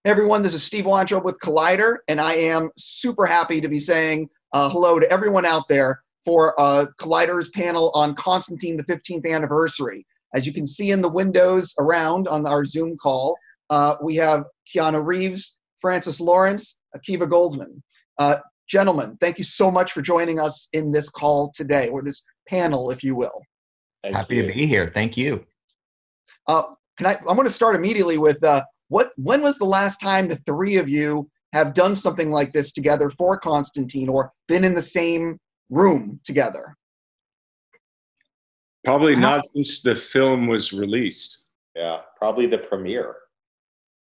Hey everyone, this is Steve Weintraub with Collider, and I am super happy to be saying hello to everyone out there for Collider's panel on Constantine, the 15th anniversary. As you can see in the windows around on our Zoom call, we have Keanu Reeves, Francis Lawrence, Akiva Goldsman. Gentlemen, thank you so much for joining us in this call today, or this panel, if you will. Happy to be here. Thank you. I'm going to start immediately with when was the last time the three of you have done something like this together for Constantine or been in the same room together? Probably not since the film was released. Yeah, probably the premiere.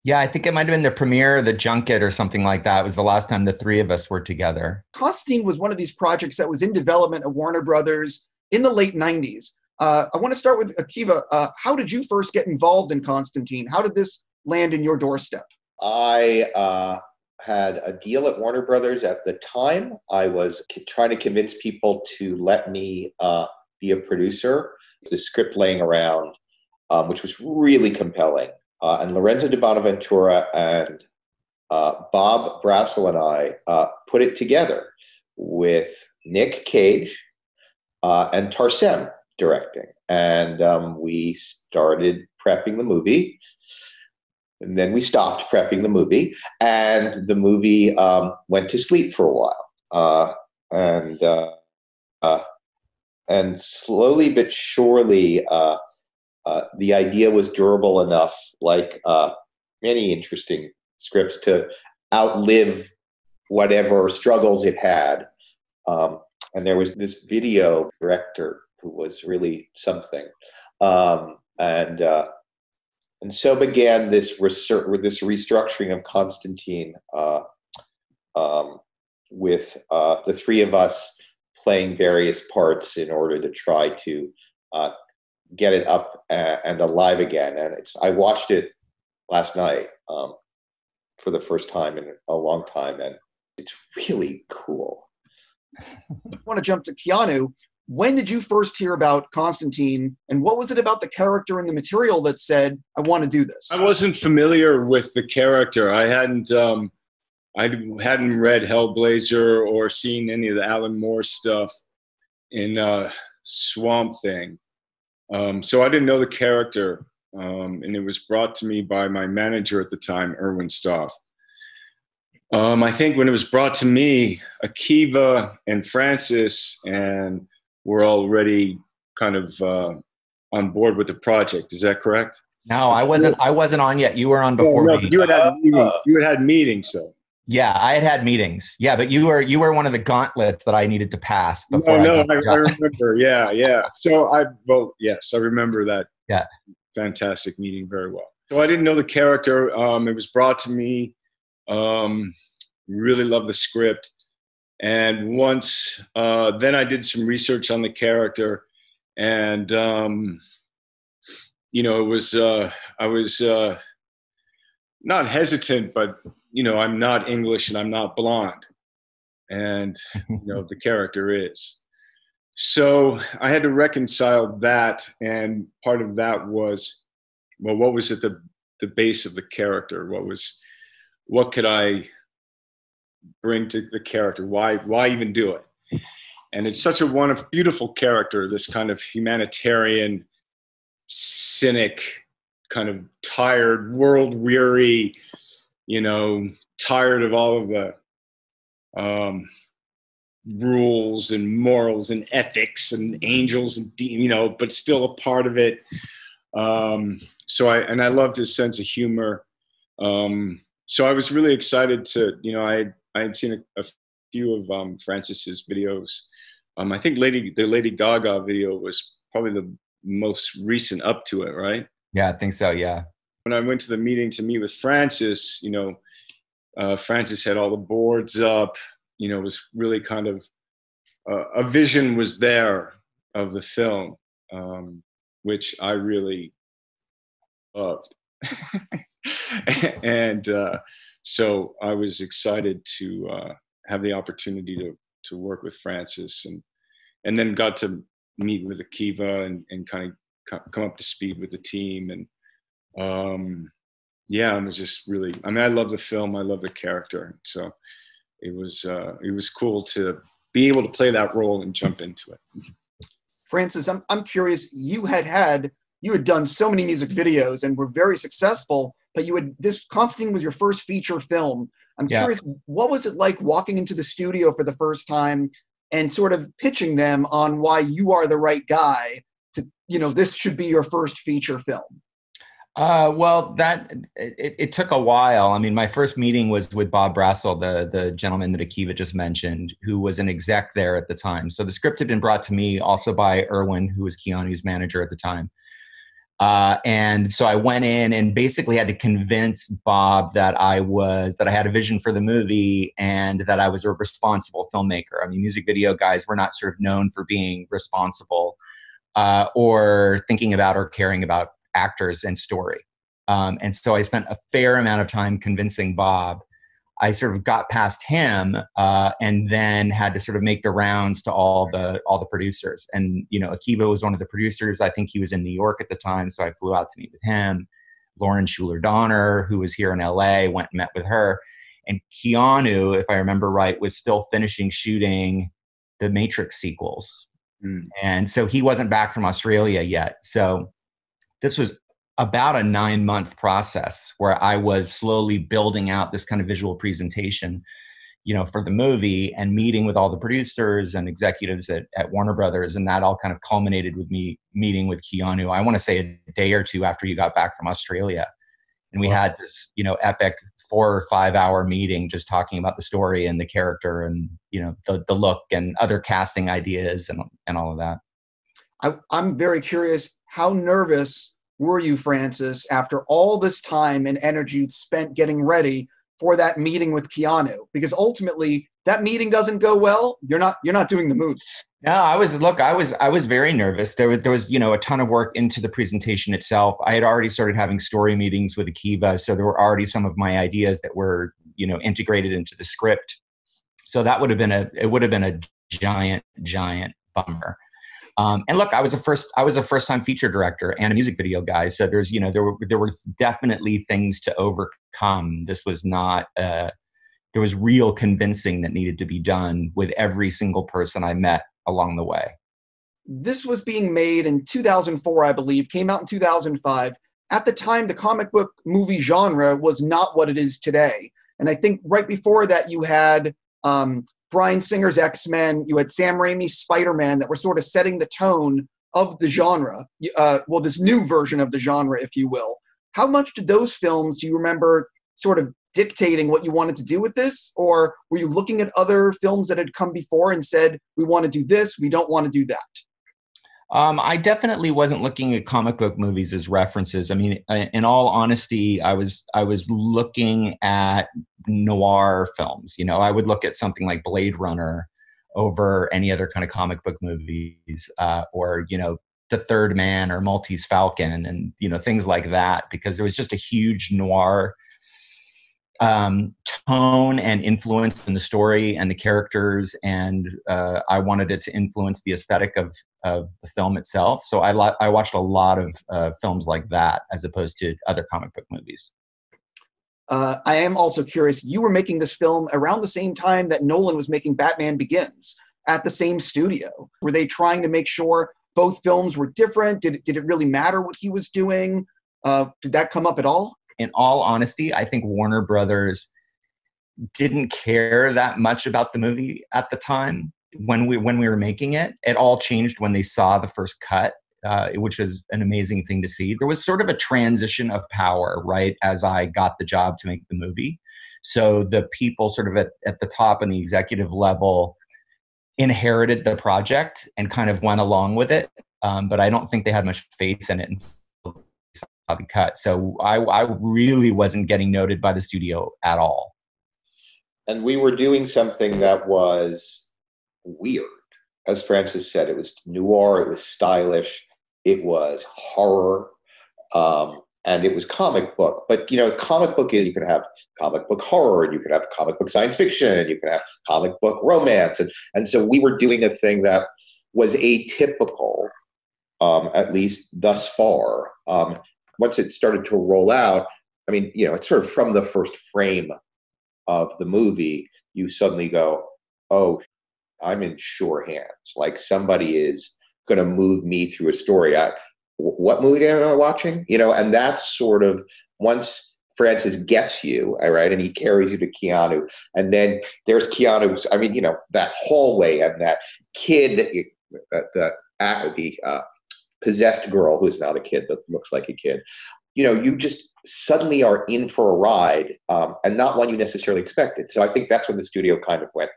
Yeah, I think it might have been the premiere, the junket or something like that. It was the last time the three of us were together. Constantine was one of these projects that was in development at Warner Brothers in the late 90s. I want to start with Akiva. How did you first get involved in Constantine? How did this land in your doorstep? I had a deal at Warner Brothers at the time. I was trying to convince people to let me be a producer. The script laying around, which was really compelling. And Lorenzo de Bonaventura and Bob Brassel and I put it together with Nick Cage and Tarsem directing. And we started prepping the movie. And then we stopped prepping the movie, and the movie went to sleep for a while. And slowly but surely, the idea was durable enough, like many interesting scripts, to outlive whatever struggles it had. And there was this video director who was really something. And so began this restructuring of Constantine, with the three of us playing various parts in order to try to get it up and alive again. And I watched it last night for the first time in a long time, and it's really cool. I want to jump to Keanu. When did you first hear about Constantine, and what was it about the character and the material that said, I want to do this? I wasn't familiar with the character. I hadn't read Hellblazer or seen any of the Alan Moore stuff in Swamp Thing. So I didn't know the character, and it was brought to me by my manager at the time, Erwin Stoff. I think when it was brought to me, Akiva and Francis and were already kind of on board with the project. Is that correct? No, I wasn't on yet. You were on before me. You had meetings, so. Yeah, I had meetings. Yeah, but you were one of the gauntlets that I needed to pass before. I remember. Yeah. So I remember that. Yeah. Fantastic meeting very well. So I didn't know the character. It was brought to me. Really loved the script. And once, then I did some research on the character, and it was I was not hesitant, but I'm not English and I'm not blonde, and the character is. So I had to reconcile that, and part of that was, well, what was at the base of the character? What could I bring to the character? Why even do it? And it's such a beautiful character, this kind of humanitarian, cynic, kind of tired, world weary, tired of all of the rules and morals and ethics and angels and but still a part of it. So I loved his sense of humor. So I was really excited to, I had seen a few of Francis's videos. I think the Lady Gaga video was probably the most recent up to it, right? Yeah, I think so, yeah. When I went to the meeting to meet with Francis, Francis had all the boards up, it was really kind of, a vision was there of the film, which I really loved. And so I was excited to have the opportunity to work with Francis, and then got to meet with Akiva and kind of come up to speed with the team. And yeah, it was just really, I mean, I love the film. I love the character. So it was cool to be able to play that role and jump into it. Francis, I'm curious, you had done so many music videos and were very successful, but this Constantine was your first feature film. I'm curious, what was it like walking into the studio for the first time and sort of pitching them on why you are the right guy to, this should be your first feature film? Well, it took a while. I mean, my first meeting was with Bob Brassel, the gentleman that Akiva just mentioned, who was an exec there at the time. So the script had been brought to me also by Irwin, who was Keanu's manager at the time. And so I went in and basically had to convince Bob that I had a vision for the movie and that I was a responsible filmmaker. I mean, music video guys were not sort of known for being responsible or thinking about or caring about actors and story. And so I spent a fair amount of time convincing Bob. I sort of got past him and then had to sort of make the rounds to all the producers. And, Akiva was one of the producers. I think he was in New York at the time. So I flew out to meet with him. Lauren Schuler Donner, who was here in LA, went and met with her. And Keanu, if I remember right, was still finishing shooting the Matrix sequels. And so he wasn't back from Australia yet. So this was about a 9-month process where I was slowly building out this kind of visual presentation, for the movie and meeting with all the producers and executives at Warner Brothers. And that all kind of culminated with me meeting with Keanu, I want to say a day or two after you got back from Australia. And we had this, epic 4 or 5 hour meeting just talking about the story and the character and, the look and other casting ideas and all of that. I'm very curious, how nervous were you, Francis, after all this time and energy you'd spent getting ready for that meeting with Keanu? Because ultimately, that meeting doesn't go well, you're not doing the movie. No, I was very nervous. There was a ton of work into the presentation itself. I had already started having story meetings with Akiva, so there were already some of my ideas that were integrated into the script. So that would have been a giant bummer. And look, I was a first-time feature director and a music video guy. So there were definitely things to overcome. This was not, there was real convincing that needed to be done with every single person I met along the way. This was being made in 2004, I believe, came out in 2005. At the time, the comic book movie genre was not what it is today. And I think right before that, you had Bryan Singer's X-Men, you had Sam Raimi's Spider-Man that were sort of setting the tone of the genre, this new version of the genre, if you will. How much did those films, do you remember, sort of dictating what you wanted to do with this? Or were you looking at other films that had come before and said, we want to do this, we don't want to do that? I definitely wasn't looking at comic book movies as references. I mean, in all honesty, I was looking at noir films. I would look at something like Blade Runner over any other kind of comic book movies, or The Third Man or Maltese Falcon, and things like that, because there was just a huge noir tone and influence in the story and the characters, and I wanted it to influence the aesthetic of the film itself. So I watched a lot of films like that as opposed to other comic book movies. I am also curious, you were making this film around the same time that Nolan was making Batman Begins at the same studio. Were they trying to make sure both films were different? Did it really matter what he was doing? Did that come up at all? In all honesty, I think Warner Brothers didn't care that much about the movie at the time when we were making it. It all changed when they saw the first cut, which was an amazing thing to see. There was sort of a transition of power, right, as I got the job to make the movie. So the people sort of at the top and the executive level inherited the project and kind of went along with it. But I don't think they had much faith in it until they saw the cut. So I really wasn't getting noted by the studio at all. And we were doing something that was weird. As Francis said, it was noir, it was stylish, it was horror, and it was comic book. But, comic book is, you can have comic book horror, and you can have comic book science fiction, and you can have comic book romance. And so we were doing a thing that was atypical, at least thus far. Once it started to roll out, I mean, it's sort of from the first frame of the movie, you suddenly go, oh, I'm in sure hands. Like somebody is going to move me through a story. What movie am I watching? And that's sort of once Francis gets you, all right, and he carries you to Keanu, and then there's Keanu's. I mean, that hallway and that kid, the possessed girl who's not a kid but looks like a kid. You just suddenly are in for a ride, and not one you necessarily expected. So I think that's when the studio kind of went,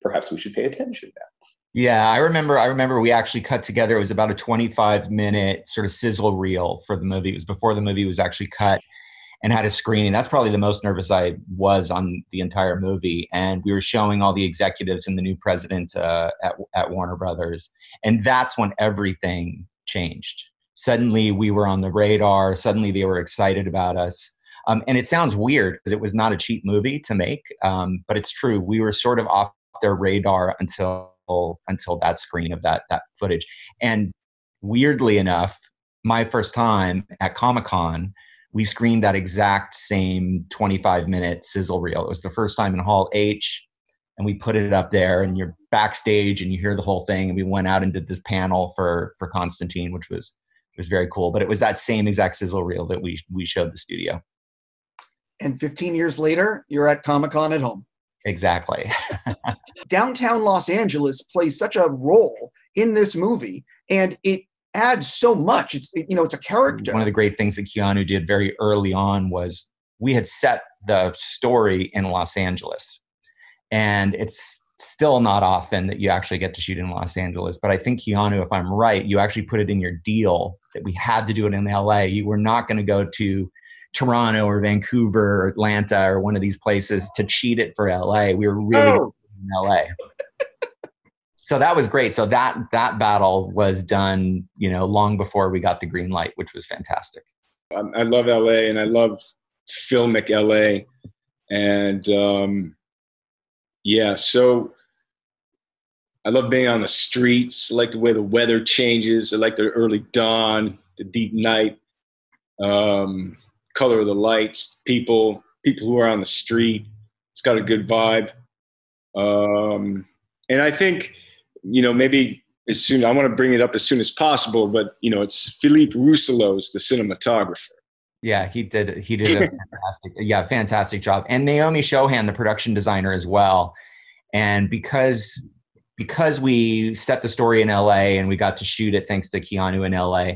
perhaps we should pay attention now. Yeah, I remember we actually cut together. It was about a 25-minute sort of sizzle reel for the movie. It was before the movie was actually cut and had a screening. That's probably the most nervous I was on the entire movie. And we were showing all the executives and the new president at Warner Brothers. And that's when everything changed. Suddenly we were on the radar. Suddenly they were excited about us. And it sounds weird because it was not a cheap movie to make, but it's true. We were sort of off their radar until that screen of that footage. And weirdly enough, my first time at Comic-Con, we screened that exact same 25-minute sizzle reel. It was the first time in Hall H, and we put it up there, and you're backstage and you hear the whole thing. And we went out and did this panel for Constantine, which was very cool. But it was that same exact sizzle reel that we showed the studio. And 15 years later, you're at Comic-Con at home. Exactly. Downtown Los Angeles plays such a role in this movie, and it adds so much. It's a character. One of the great things that Keanu did very early on was we had set the story in Los Angeles, and it's still not often that you actually get to shoot in Los Angeles. But I think Keanu, if I'm right, you actually put it in your deal that we had to do it in LA. You were not going to go to Toronto or Vancouver or Atlanta or one of these places to cheat it for LA. We were really in LA. So that was great. So that battle was done, long before we got the green light, which was fantastic. I love LA and I love filmic LA. And so I love being on the streets. I like the way the weather changes. I like the early dawn, the deep night. Color of the lights, people who are on the street. It's got a good vibe. And I think, maybe as soon, I want to bring it up as soon as possible, but it's Philippe Rousselot's the cinematographer. Yeah, he did a fantastic job. And Naomi Shohan, the production designer as well. And because we set the story in LA and we got to shoot it thanks to Keanu in LA,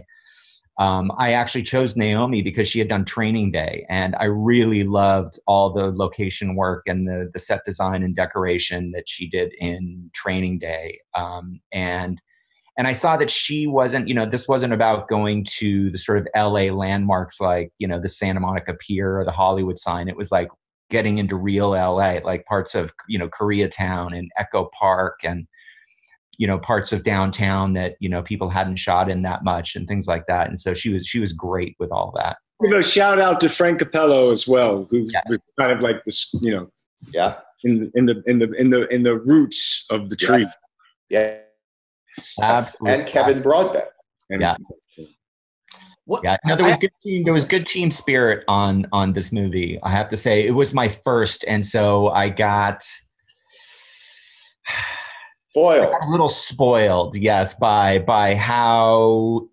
I actually chose Naomi because she had done Training Day, and I really loved all the location work and the set design and decoration that she did in Training Day. And I saw that she wasn't, this wasn't about going to the sort of LA landmarks like, the Santa Monica Pier or the Hollywood sign. It was like getting into real LA, like parts of, Koreatown and Echo Park and parts of downtown that, people hadn't shot in that much and things like that. And so she was great with all that. Give a shout out to Frank Capello as well, who was kind of like this, in the roots of the tree. Yeah. Absolutely. And Kevin Broadbent. Yeah. No, there was good team spirit on this movie. I have to say it was my first. And so I got spoiled. A little spoiled, yes, by how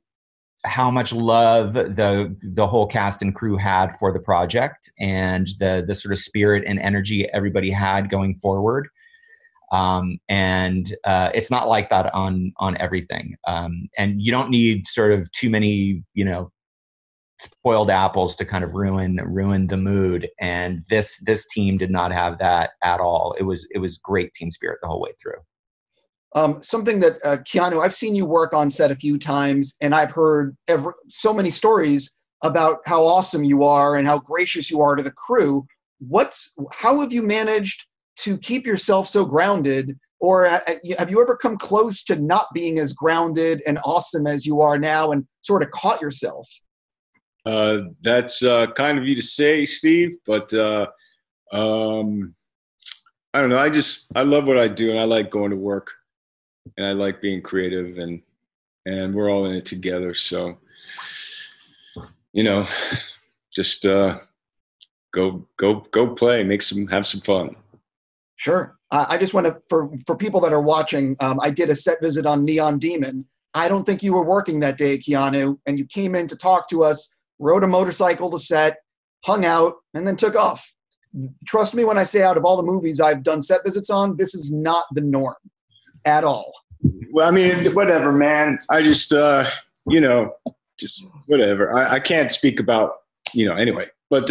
much love the whole cast and crew had for the project and the sort of spirit and energy everybody had going forward. And it's not like that on everything. And you don't need sort of too many, spoiled apples to kind of ruin the mood. And this team did not have that at all. It was great team spirit the whole way through. Something that Keanu, I've seen you work on set a few times, and I've heard so many stories about how awesome you are and how gracious you are to the crew. How have you managed to keep yourself so grounded, or have you ever come close to not being as grounded and awesome as you are now and sort of caught yourself? That's kind of you to say, Steve, but I don't know. I love what I do, and I like going to work. And I like being creative, and we're all in it together. So, just go play, have some fun. Sure. I just want to, for people that are watching, I did a set visit on Neon Demon. I don't think you were working that day, Keanu, and you came in to talk to us, rode a motorcycle to set, hung out, and then took off. Trust me when I say, out of all the movies I've done set visits on, this is not the norm at all. Well, I mean, whatever, man. I just, just whatever. I can't speak about, anyway. But,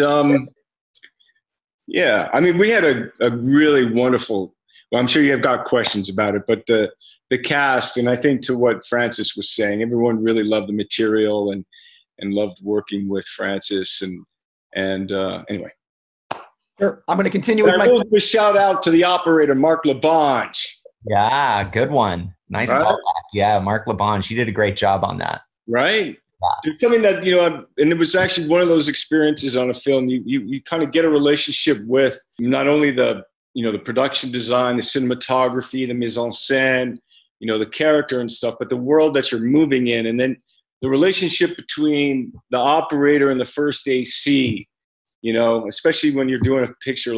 yeah, I mean, we had a really wonderful, well, I'm sure you have got questions about it, but the cast, and I think to what Francis was saying, everyone really loved the material and loved working with Francis. And anyway. Sure. I'm going to continue with my shout out to the operator, Mark Labange. Yeah, good one. Nice callback. Yeah, Mark Labange. She did a great job on that. Right? Yeah. It's something that, and it was actually one of those experiences on a film you kind of get a relationship with not only the production design, the cinematography, the mise en scène, the character and stuff, but the world that you're moving in. And then the relationship between the operator and the first AC, especially when you're doing a picture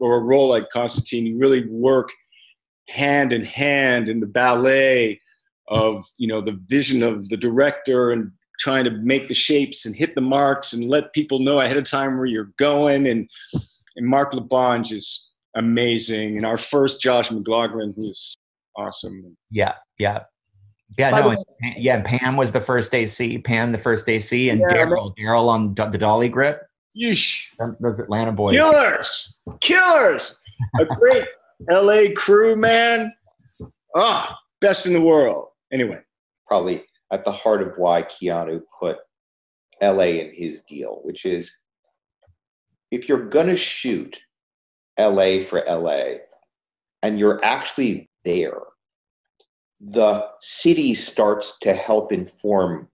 or a role like Constantine, you really work hand in hand in the ballet of, the vision of the director and trying to make the shapes and hit the marks and let people know ahead of time where you're going. And Mark Labange is amazing. And our first Josh McLaughlin, who's awesome. Yeah. Pam was the first AC, and Daryl on the dolly grip. Yeesh. Those Atlanta boys. Killers. A great LA crew, man. Best in the world. Anyway. Probably at the heart of why Keanu put LA in his deal, which is if you're going to shoot LA for LA and you're actually there, the city starts to help inform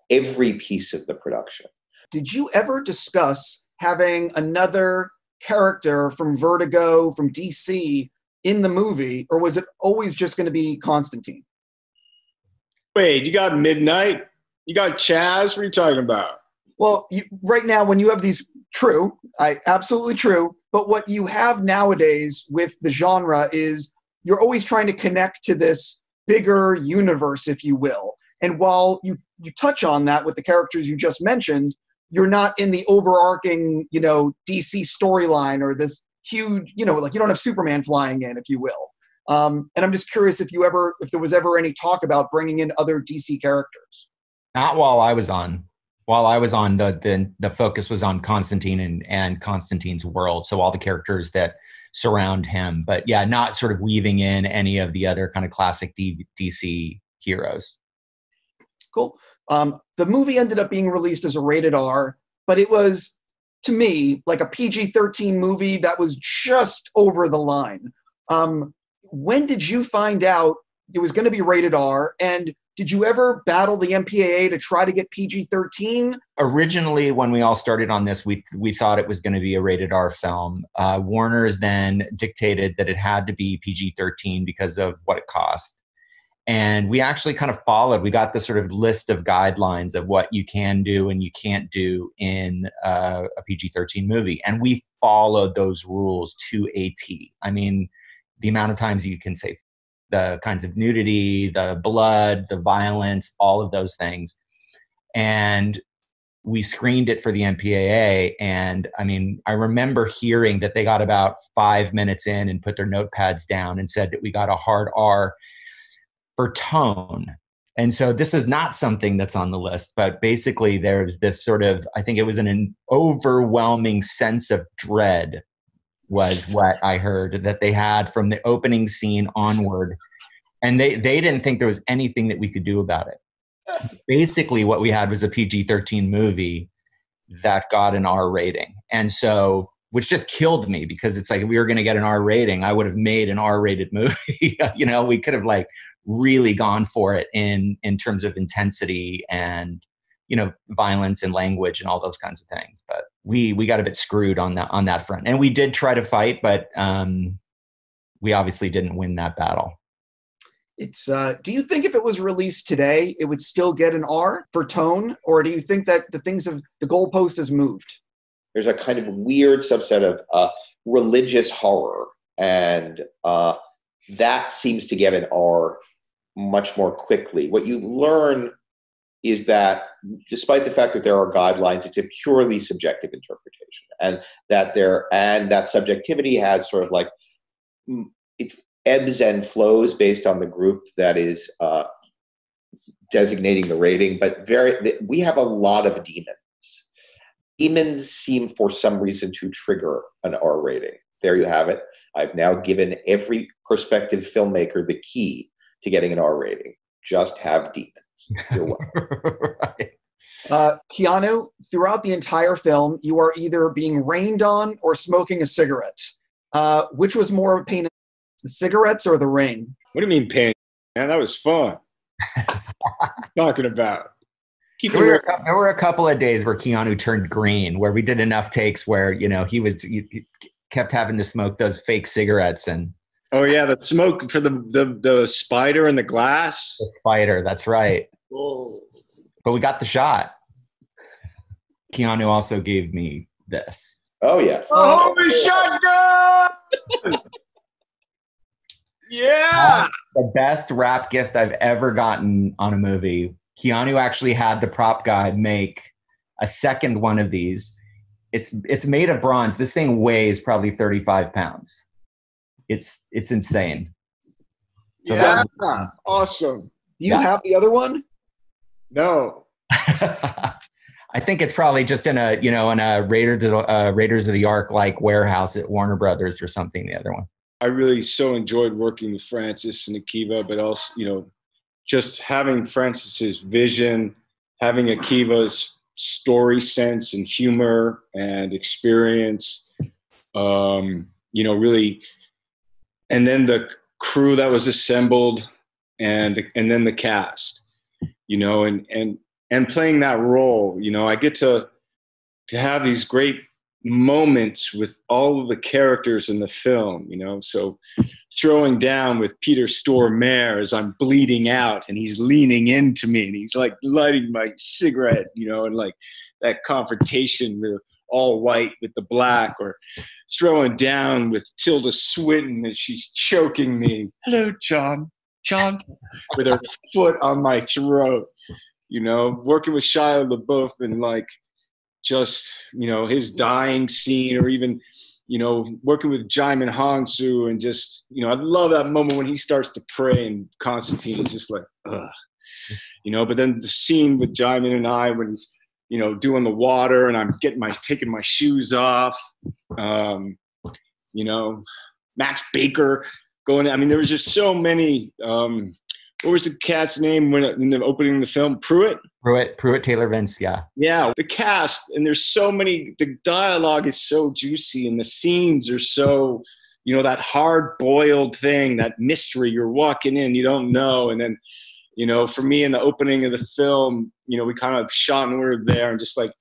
every piece of the production. Did you ever discuss having another character from Vertigo, from DC, in the movie, or was it always just going to be Constantine? Wait, you got Midnight? You got Chaz? What are you talking about? Well, right now, when you have these, absolutely true, but what you have nowadays with the genre is you're always trying to connect to this bigger universe, if you will. And while you touch on that with the characters you just mentioned, you're not in the overarching, DC storyline or this huge, you don't have Superman flying in, if you will. And I'm just curious if there was ever any talk about bringing in other DC characters. Not while I was on. While I was on, the focus was on Constantine and Constantine's world. So all the characters that surround him, but yeah, not sort of weaving in any of the other kind of classic DC heroes. Cool. The movie ended up being released as a rated R, but it was, to me, like a PG-13 movie that was just over the line. When did you find out it was going to be rated R, and did you ever battle the MPAA to try to get PG-13? Originally, when we all started on this, we thought it was going to be a rated R film. Warner's then dictated that it had to be PG-13 because of what it cost. And we actually kind of followed. We got the sort of list of guidelines of what you can do and you can't do in a PG-13 movie. And we followed those rules to a T. I mean, the amount of times you can say the kinds of nudity, the blood, the violence, all of those things. And we screened it for the MPAA. And I mean, I remember hearing that they got about 5 minutes in and put their notepads down and said that we got a hard R for tone. And so this is not something that's on the list, but basically there's this sort of, I think it was an overwhelming sense of dread was what I heard that they had from the opening scene onward. And they didn't think there was anything that we could do about it. Basically what we had was a PG-13 movie that got an R rating. And so, which just killed me because it's like, if we were going to get an R rating, I would have made an R-rated movie. We could have really gone for it in terms of intensity and, violence and language and all those kinds of things. But we got a bit screwed on that front. And we did try to fight, but we obviously didn't win that battle. It's do you think if it was released today, it would still get an R for tone? Or do you think that the goalpost has moved? there's a kind of weird subset of religious horror, and that seems to get an R much more quickly. What you learn is that despite the fact that there are guidelines, it's a purely subjective interpretation, and that subjectivity has sort of like it ebbs and flows based on the group that is designating the rating. But we have a lot of demons. Demons seem for some reason to trigger an R rating. There you have it. I've now given every prospective filmmaker the key to getting an R rating. Just have demons. You're welcome. Right. Keanu, throughout the entire film, you are either being rained on or smoking a cigarette. Which was more of a pain, the cigarettes or the rain? What do you mean pain? Man, that was fun. Talking about. There were a couple of days where Keanu turned green, where we did enough takes where, he kept having to smoke those fake cigarettes. And oh yeah, the smoke for the spider in the glass. The spider, that's right. Oh. But we got the shot. Keanu also gave me this. Oh yes. Oh, the shotgun! Yeah. The best wrap gift I've ever gotten on a movie. Keanu actually had the prop guy make a second one of these. It's made of bronze. This thing weighs probably 35 pounds. It's insane. So yeah, awesome. You have the other one? No. I think it's probably just in a Raiders of the Ark like warehouse at Warner Brothers or something. The other one. I really so enjoyed working with Francis and Akiva, but also, just having Francis's vision, having Akiva's story sense and humor and experience, really, and then the crew that was assembled, and then the cast, and playing that role, I get to have these great moments with all of the characters in the film, so throwing down with Peter Stormare as I'm bleeding out and he's leaning into me and he's like lighting my cigarette, and like that confrontation with all white with the black, or throwing down with Tilda Swinton and she's choking me. Hello, John, with her foot on my throat, working with Shia LaBeouf and like, just, his dying scene, or even, working with Jaimin Hansu, and just, I love that moment when he starts to pray and Constantine is just like, ugh, but then the scene with Jaimin and I, when he's, doing the water and I'm taking my shoes off, Max Baker going, there was just so many, what was the cat's name in the opening of the film? Pruitt Taylor Vince, yeah. Yeah, the cast, and there's so many, the dialogue is so juicy and the scenes are so, that hard-boiled thing, that mystery, you're walking in, you don't know. And then, for me in the opening of the film, we kind of shot and we were there and just like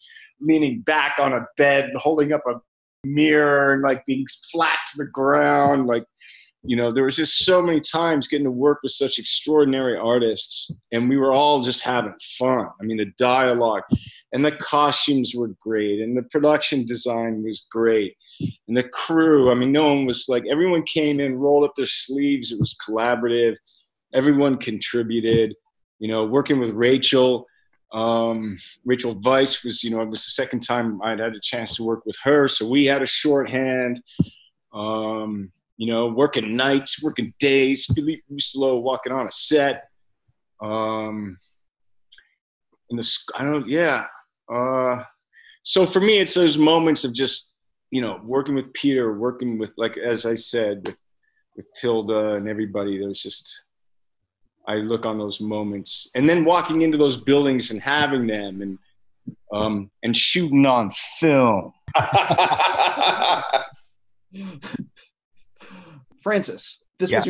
leaning back on a bed, holding up a mirror and like being flat to the ground, like, there was just so many times getting to work with such extraordinary artists, and we were all just having fun. The dialogue and the costumes were great, and the production design was great, and the crew, no one was like, everyone came in, rolled up their sleeves. It was collaborative. Everyone contributed, working with Rachel Weisz was, it was the second time I'd had a chance to work with her. So we had a shorthand, working nights, working days, Philippe Rousselot walking on a set. So for me, it's those moments of just, working with Peter, working with, like, as I said, with Tilda and everybody. There's just, I look on those moments, and then walking into those buildings and having them and shooting on film. Francis, this was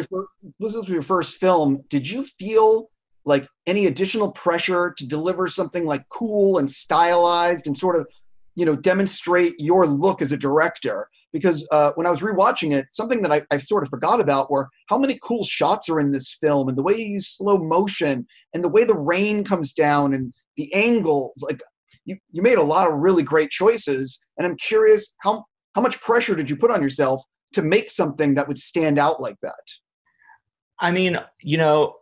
your first film. Did you feel like any additional pressure to deliver something like cool and stylized and sort of, demonstrate your look as a director? Because when I was rewatching it, something that I sort of forgot about were how many cool shots are in this film, and the way you use slow motion and the way the rain comes down and the angles. Like, you made a lot of really great choices, and I'm curious how much pressure did you put on yourself to make something that would stand out like that? I mean, you know,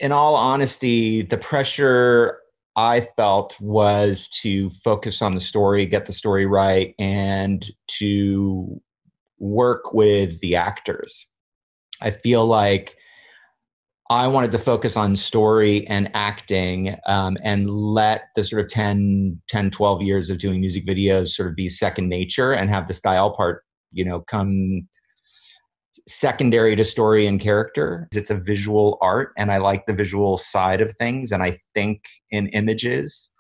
in all honesty, the pressure I felt was to focus on the story, get the story right, and to work with the actors. I feel like I wanted to focus on story and acting, and let the sort of 10, 12 years of doing music videos sort of be second nature, and have the style part, you know, come secondary to story and character. It's a visual art, and I like the visual side of things, and I think in images.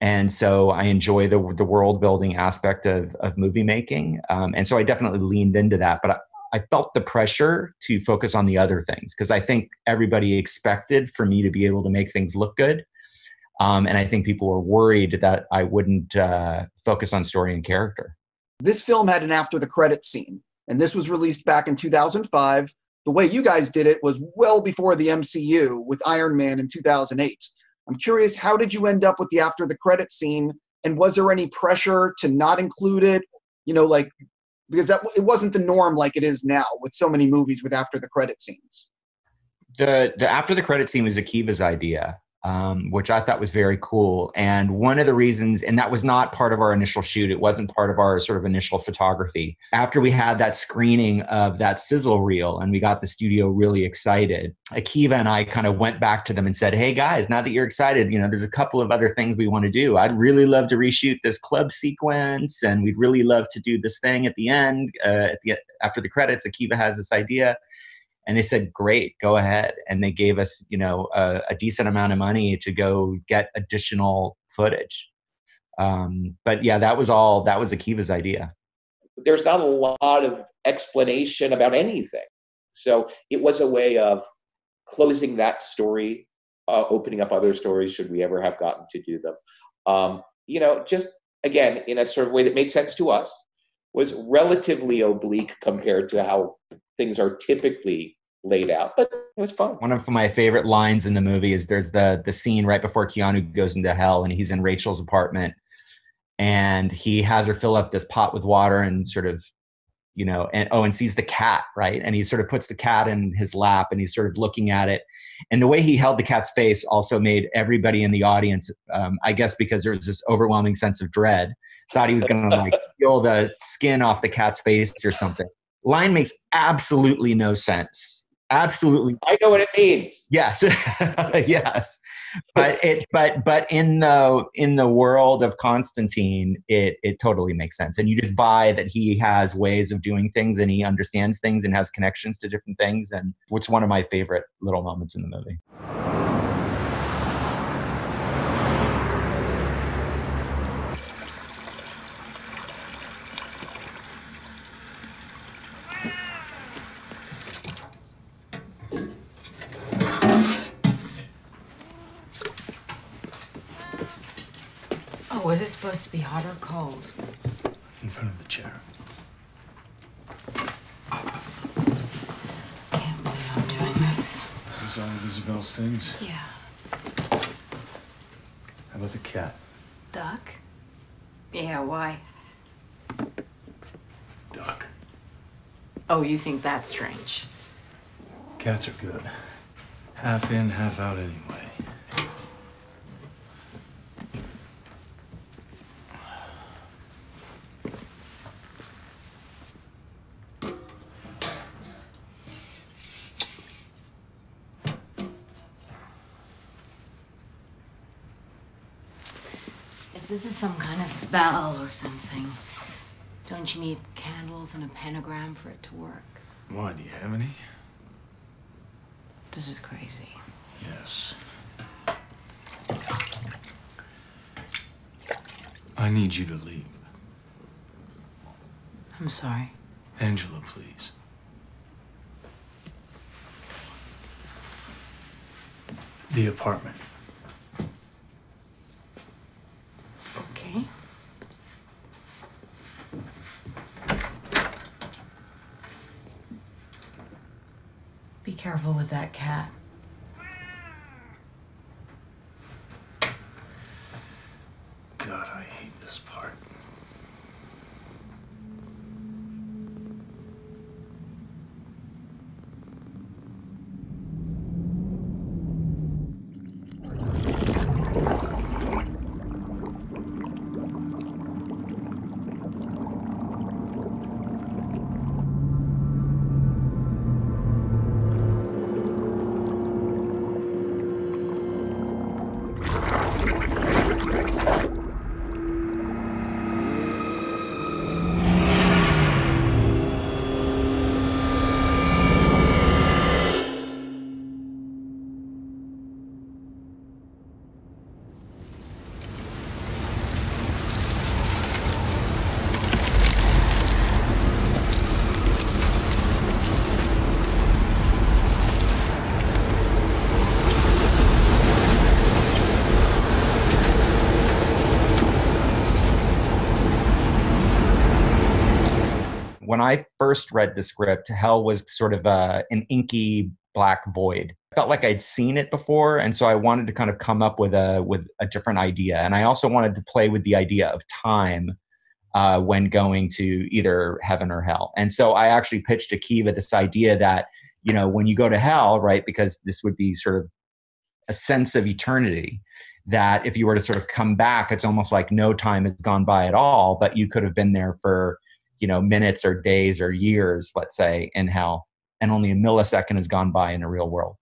And so I enjoy the world building aspect of movie making. And so I definitely leaned into that, but I felt the pressure to focus on the other things, because I think everybody expected for me to be able to make things look good. And I think people were worried that I wouldn't focus on story and character. This film had an after the credits scene, and this was released back in 2005. The way you guys did it was well before the MCU with Iron Man in 2008. I'm curious, how did you end up with the after the credits scene, and was there any pressure to not include it? You know, like, because it wasn't the norm like it is now with so many movies with after the credit scenes. The after the credit scene was Akiva's idea, which I thought was very cool. And one of the reasons, and that was not part of our initial shoot, it wasn't part of our sort of initial photography. After we had that screening of that sizzle reel and we got the studio really excited, Akiva and I kind of went back to them and said, hey guys, now that you're excited, you know, there's a couple of other things we want to do. I'd really love to reshoot this club sequence, and we'd really love to do this thing at the end, after the credits. Akiva has this idea. And they said, great, go ahead. And they gave us, you know, a decent amount of money to go get additional footage. But yeah, that was Akiva's idea. There's not a lot of explanation about anything. So it was a way of closing that story, opening up other stories should we ever have gotten to do them. You know, just again, in a sort of way that made sense to us, was relatively oblique compared to how things are typically laid out, but it was fun. One of my favorite lines in the movie is there's the scene right before Keanu goes into hell, and he's in Rachel's apartment, and he has her fill up this pot with water and sort of, you know, and sees the cat, right? And he sort of puts the cat in his lap and he's sort of looking at it. And the way he held the cat's face also made everybody in the audience, I guess because there was this overwhelming sense of dread, thought he was going to like peel the skin off the cat's face or something. Line makes absolutely no sense. Absolutely. I know what it means. Yes. Yes. But in the world of Constantine, it totally makes sense. And you just buy that he has ways of doing things and he understands things and has connections to different things. And it's one of my favorite little moments in the movie. Was it supposed to be hot or cold? In front of the chair. Can't believe I'm doing this. These all of Isabel's things? Yeah. How about the cat? Duck? Yeah, why? Duck. Oh, you think that's strange? Cats are good. Half in, half out anyway. This is some kind of spell or something. Don't you need candles and a pentagram for it to work? Why, do you have any? This is crazy. Yes. I need you to leave. I'm sorry. Angela, please. The apartment. Okay. Be careful with that cat. God, I hate this part. When I first read the script, hell was sort of an inky black void. I felt like I'd seen it before, and so I wanted to kind of come up with a different idea. And I also wanted to play with the idea of time when going to either heaven or hell. And so I actually pitched to Kiva this idea that, you know, when you go to hell, right, because this would be sort of a sense of eternity, that if you were to sort of come back, it's almost like no time has gone by at all, but you could have been there for, you know, minutes or days or years, let's say, in hell, and only a millisecond has gone by in the real world,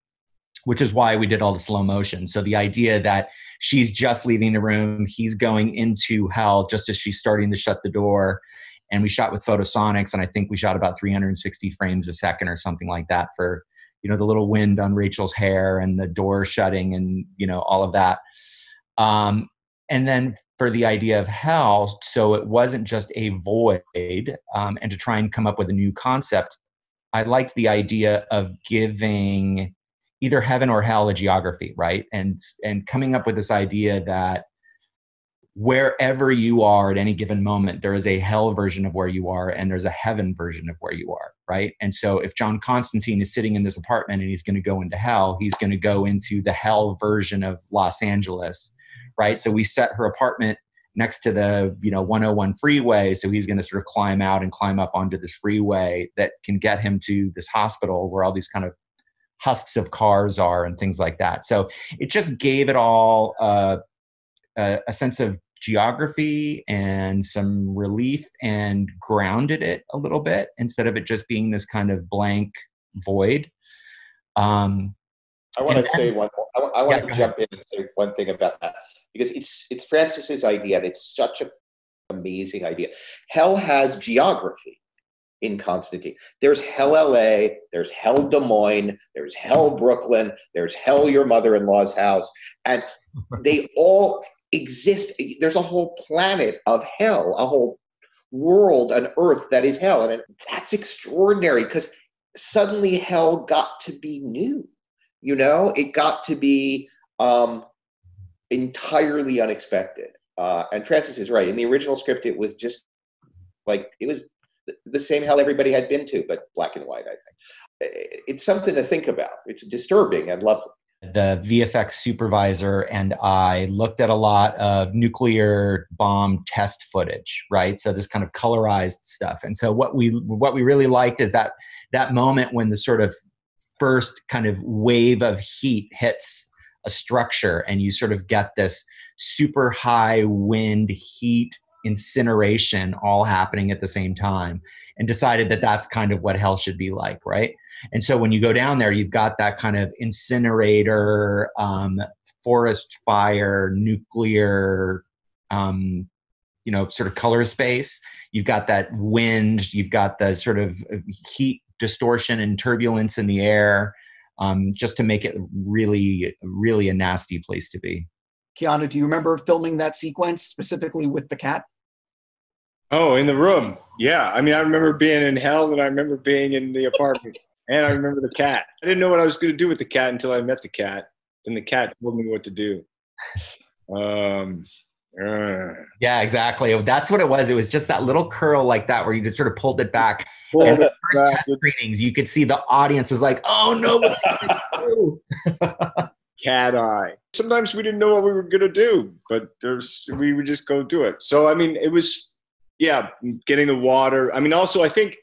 which is why we did all the slow motion. So the idea that she's just leaving the room, he's going into hell just as she's starting to shut the door. And we shot with photosonics, and I think we shot about 360 frames a second or something like that for, you know, the little wind on Rachel's hair and the door shutting and, you know, all of that. And then for the idea of hell, so it wasn't just a void, and to try and come up with a new concept, I liked the idea of giving either heaven or hell a geography, right? And coming up with this idea that wherever you are at any given moment, there is a hell version of where you are, and there's a heaven version of where you are, right? And so if John Constantine is sitting in this apartment and he's going to go into hell, he's going to go into the hell version of Los Angeles, right? So we set her apartment next to the, you know, 101 freeway. So he's going to sort of climb out and climb up onto this freeway that can get him to this hospital where all these kind of husks of cars are and things like that. So it just gave it all a sense of geography and some relief, and grounded it a little bit instead of it just being this kind of blank void. I want to say one more. I want to jump in and say one thing about that, because it's Francis's idea, and it's such an amazing idea. Hell has geography in Constantine. There's hell LA, there's hell Des Moines, there's hell Brooklyn, there's hell your mother-in-law's house, and they all exist. There's a whole planet of hell, a whole world, an earth that is hell, and that's extraordinary because suddenly hell got to be new. You know, it got to be entirely unexpected. And Francis is right. In the original script, it was just like, it was the same hell everybody had been to, but black and white, I think. It's something to think about. It's disturbing and lovely. The VFX supervisor and I looked at a lot of nuclear bomb test footage, right? So this kind of colorized stuff. And so what we really liked is that moment when the sort of first kind of wave of heat hits a structure and you sort of get this super high wind, heat, incineration all happening at the same time, and decided that that's kind of what hell should be like, right? And so when you go down there, you've got that kind of incinerator, forest fire, nuclear, you know, sort of color space. You've got that wind, you've got the sort of heat distortion and turbulence in the air, just to make it really, really a nasty place to be. Keanu, do you remember filming that sequence specifically with the cat? Oh, in the room. Yeah. I mean, I remember being in hell, and I remember being in the apartment, and I remember the cat. I didn't know what I was going to do with the cat until I met the cat. Then the cat told me what to do. Yeah, exactly. That's what it was. It was just that little curl like that where you just sort of pulled it back. And the first test screenings, you could see the audience was like, oh no, what's he going to do? cat eye. Sometimes we didn't know what we were going to do, but we would just go do it. So, I mean, it was, yeah, getting the water. I mean, also, I think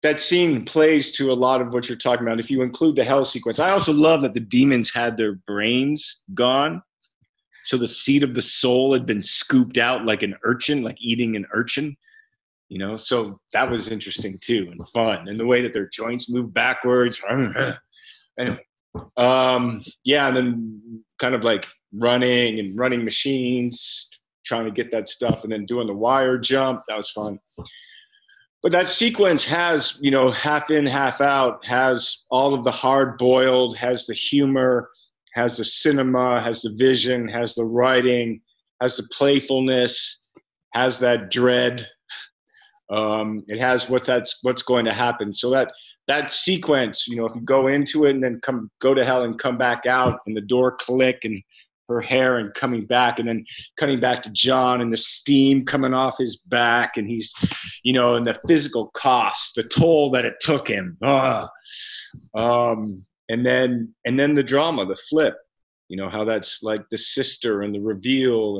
that scene plays to a lot of what you're talking about. If you include the hell sequence, I also love that the demons had their brains gone. So the seed of the soul had been scooped out like an urchin, like eating an urchin, you know? So that was interesting too, and fun. And the way that their joints move backwards. Anyway, yeah, and then kind of like running machines, trying to get that stuff, and then doing the wire jump. That was fun. But that sequence has, you know, half in, half out, has all of the hard boiled, has the humor, has the cinema, has the vision, has the writing, has the playfulness, has that dread. It has what's going to happen. So that sequence, you know, if you go into it and then go to hell and come back out, and the door click and her hair and coming back, and then cutting back to John and the steam coming off his back, and he's, you know, and the physical cost, the toll that it took him. And then the drama, the flip, you know, how that's like the sister and the reveal,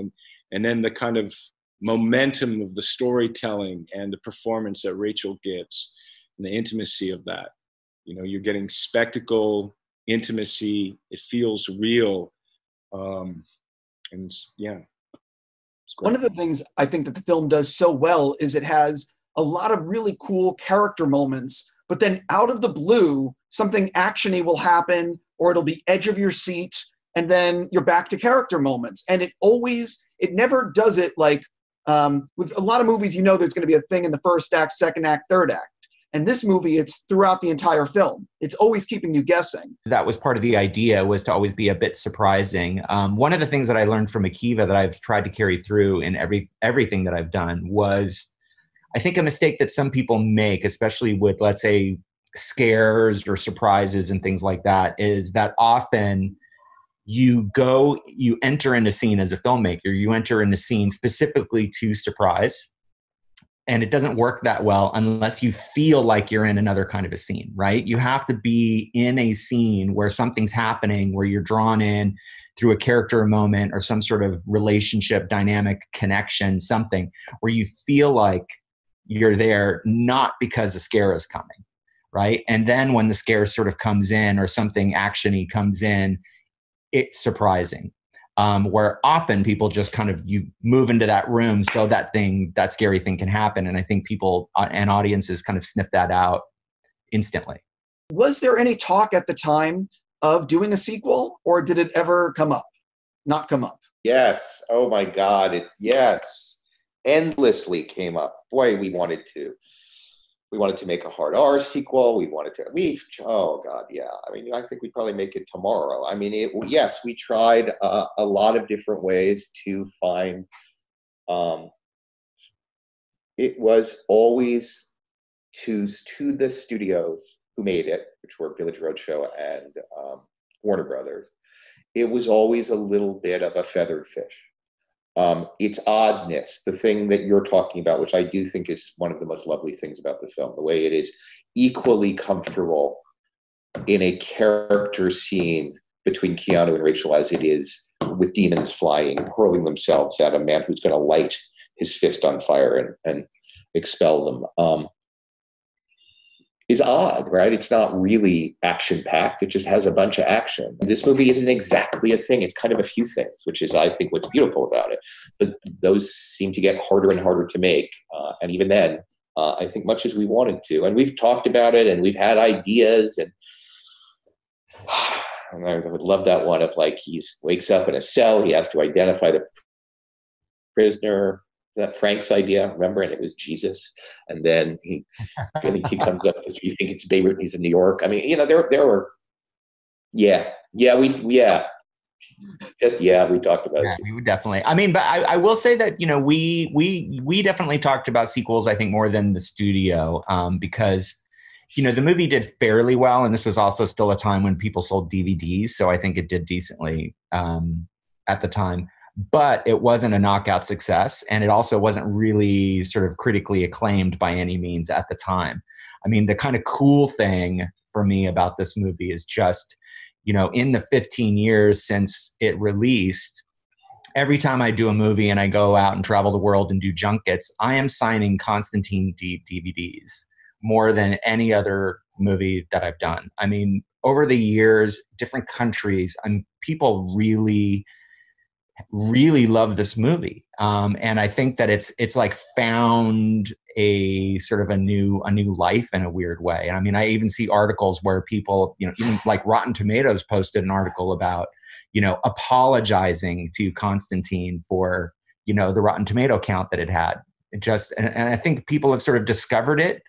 and then the kind of momentum of the storytelling and the performance that Rachel gives, and the intimacy of that. You know, you're getting spectacle, intimacy, it feels real. And yeah. One of the things I think that the film does so well is it has a lot of really cool character moments, but then out of the blue, something actiony will happen, or it'll be edge of your seat, and then you're back to character moments. And it never does it like, with a lot of movies, you know, there's going to be a thing in the first act, second act, third act. And this movie, it's throughout the entire film. It's always keeping you guessing. That was part of the idea, was to always be a bit surprising. One of the things that I learned from Akiva that I've tried to carry through in everything that I've done was, I think, a mistake that some people make, especially with, let's say, scares or surprises and things like that, is that often you enter in a scene as a filmmaker, you enter in a scene specifically to surprise. And it doesn't work that well unless you feel like you're in another kind of a scene, right? You have to be in a scene where something's happening, where you're drawn in through a character moment or some sort of relationship, dynamic connection, something where you feel like you're there, not because a scare is coming, right? And then when the scare sort of comes in, or something actiony comes in, it's surprising. Where often people just kind of, you move into that room so that scary thing can happen. And I think people and audiences kind of sniff that out instantly. Was there any talk at the time of doing a sequel, or did it ever not come up? Yes. Oh my God. Yes. Endlessly came up. Boy, we wanted to make a hard R sequel. Oh God, yeah. I mean, I think we'd probably make it tomorrow. I mean, yes, we tried a lot of different ways to find, it was always to the studios who made it, which were Village Roadshow and Warner Brothers. It was always a little bit of a feathered fish. Its oddness, the thing that you're talking about, which I do think is one of the most lovely things about the film, the way it is equally comfortable in a character scene between Keanu and Rachel as it is with demons flying, hurling themselves at a man who's going to light his fist on fire and expel them, is odd, right? It's not really action-packed. It just has a bunch of action. This movie isn't exactly a thing. It's kind of a few things, which is, I think, what's beautiful about it. But those seem to get harder and harder to make. And even then, I think much as we wanted to. And we've talked about it, and we've had ideas. And I would love that one of, like, he wakes up in a cell. He has to identify the prisoner. That Frank's idea, remember? And it was Jesus. And then he comes up because you think it's Beirut, he's in New York. I mean, you know, there were, we talked about it. We would definitely. I mean, but I will say that, you know, we definitely talked about sequels, I think, more than the studio, because, you know, the movie did fairly well, and this was also still a time when people sold DVDs, so I think it did decently at the time. But it wasn't a knockout success, and it also wasn't really sort of critically acclaimed by any means at the time. I mean, the kind of cool thing for me about this movie is just, in the 15 years since it released, every time I do a movie and I go out and travel the world and do junkets, I am signing Constantine DVDs more than any other movie that I've done. I mean, over the years, different countries, people really, really love this movie. And I think that it's like found a sort of a new life in a weird way. And I mean, I even see articles where people, even like Rotten Tomatoes posted an article about, apologizing to Constantine for, the Rotten Tomato count that it had. And I think people have sort of discovered it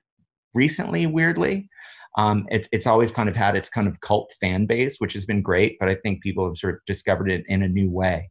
recently, weirdly. It's always kind of had its kind of cult fan base, which has been great, but I think people have sort of discovered it in a new way.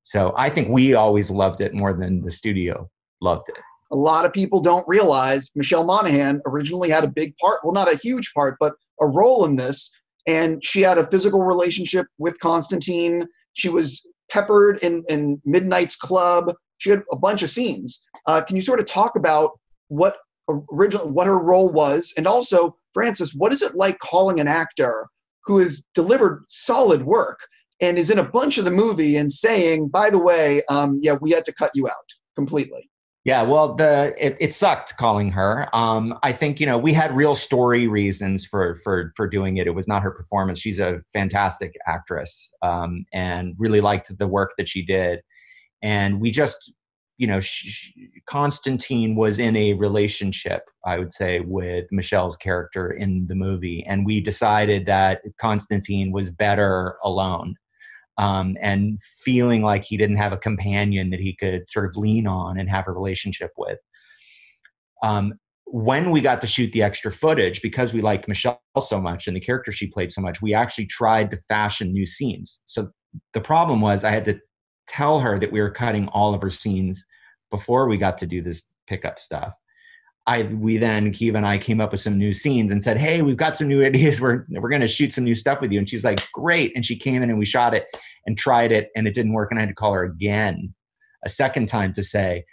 So I think we always loved it more than the studio loved it. A lot of people don't realize Michelle Monaghan originally had a big part, well, not a huge part, but a role in this. And she had a physical relationship with Constantine. She was peppered in Midnight's Club. She had a bunch of scenes. Can you sort of talk about what her role was? And also, Francis, what is it like calling an actor who has delivered solid work and is in a bunch of the movie and saying, by the way, we had to cut you out completely? Yeah, well, it sucked calling her. I think, we had real story reasons for doing it. It was not her performance. She's a fantastic actress, and really liked the work that she did. And we just, Constantine was in a relationship, I would say, with Michelle's character in the movie. And we decided that Constantine was better alone. And feeling like he didn't have a companion that he could sort of lean on and have a relationship with. When we got to shoot the extra footage, because we liked Michelle so much and the character she played so much, we actually tried to fashion new scenes. So the problem was I had to tell her that we were cutting all of her scenes before we got to do this pickup stuff. Kiva and I came up with some new scenes and said, hey, we've got some new ideas. We're going to shoot some new stuff with you. And she's like, great. And she came in and we shot it and tried it and it didn't work. And I had to call her again a second time to say.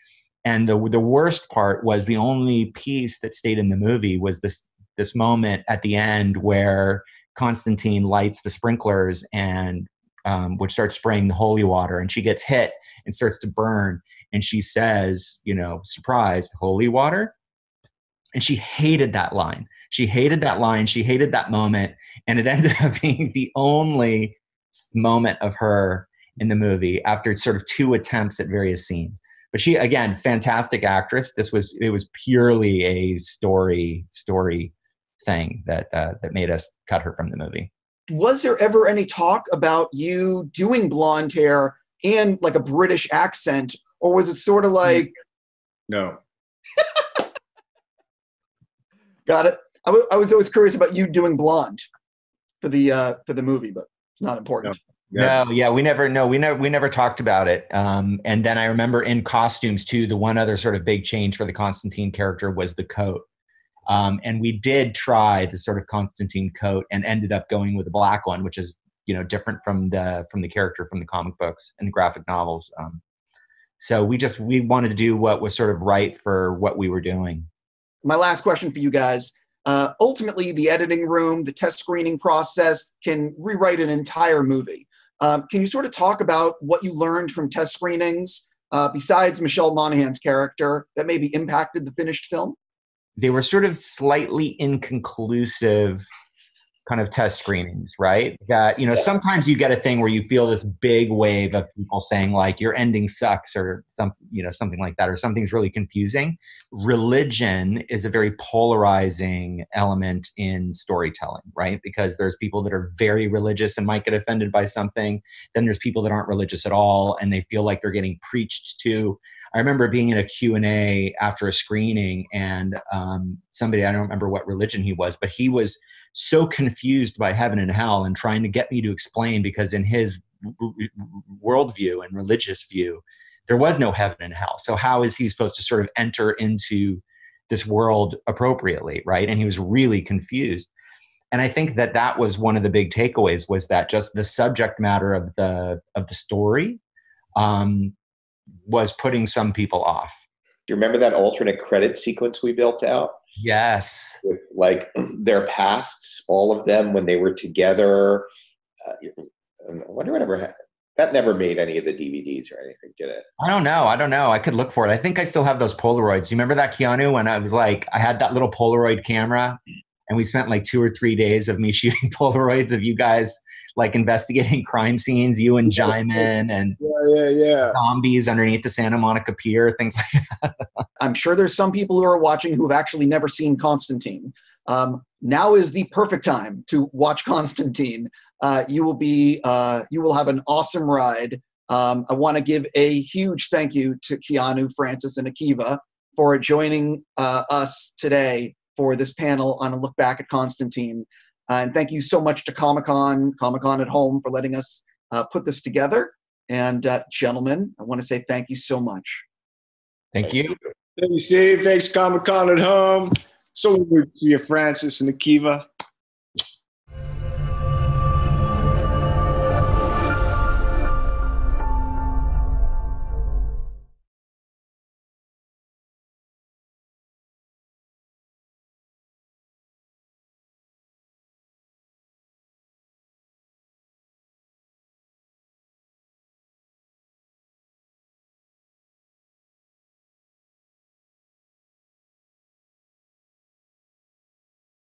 And the worst part was the only piece that stayed in the movie was this moment at the end where Constantine lights the sprinklers and which starts spraying the holy water, and she gets hit and starts to burn. And she says, surprised, holy water? And she hated that line. She hated that line. She hated that moment. And it ended up being the only moment of her in the movie after sort of 2 attempts at various scenes. But she, again, fantastic actress. It was purely a story thing that made us cut her from the movie. Was there ever any talk about you doing blonde hair and like a British accent, or was it sort of like... No. Got it. I was always curious about you doing blonde for the movie, but it's not important. No, yeah, we never talked about it. And then I remember in costumes too, the one other sort of big change for the Constantine character was the coat. And we did try the sort of Constantine coat and ended up going with the black one, which is, different from the character from the comic books and the graphic novels. So we wanted to do what was sort of right for what we were doing. My last question for you guys. Ultimately, the editing room, the test screening process can rewrite an entire movie. Can you sort of talk about what you learned from test screenings, besides Michelle Monaghan's character, that maybe impacted the finished film? They were sort of slightly inconclusive kind of test screenings, right? That, sometimes you get a thing where you feel this big wave of people saying like your ending sucks or something like that, or something's really confusing. Religion is a very polarizing element in storytelling, right? Because there's people that are very religious and might get offended by something. Then there's people that aren't religious at all and they feel like they're getting preached to. I remember being in a Q&A after a screening and somebody, I don't remember what religion he was, but he was so confused by heaven and hell and trying to get me to explain, because in his worldview and religious view, there was no heaven and hell. So how is he supposed to sort of enter into this world appropriately, right? And he was really confused. And I think that was one of the big takeaways, was that just the subject matter of the story was putting some people off. Do you remember that alternate credit sequence we built out? Yes. With like their pasts, all of them when they were together. I wonder whatever that never made any of the DVDs or anything, did it? I don't know. I could look for it. I think I still have those Polaroids. You remember that, Keanu, when I was like, I had that little Polaroid camera and we spent like 2 or 3 days of me shooting Polaroids of you guys like investigating crime scenes, you and Jaimin and zombies underneath the Santa Monica Pier, things like that. I'm sure there's some people who are watching who have actually never seen Constantine. Now is the perfect time to watch Constantine. You will have an awesome ride. I want to give a huge thank you to Keanu, Francis, and Akiva for joining us today for this panel on a look back at Constantine. And thank you so much to Comic-Con at Home for letting us put this together. And gentlemen, I want to say thank you so much. Thank you. Thank you, Steve. Thanks, Comic-Con at Home. So good to see you, Francis and Akiva.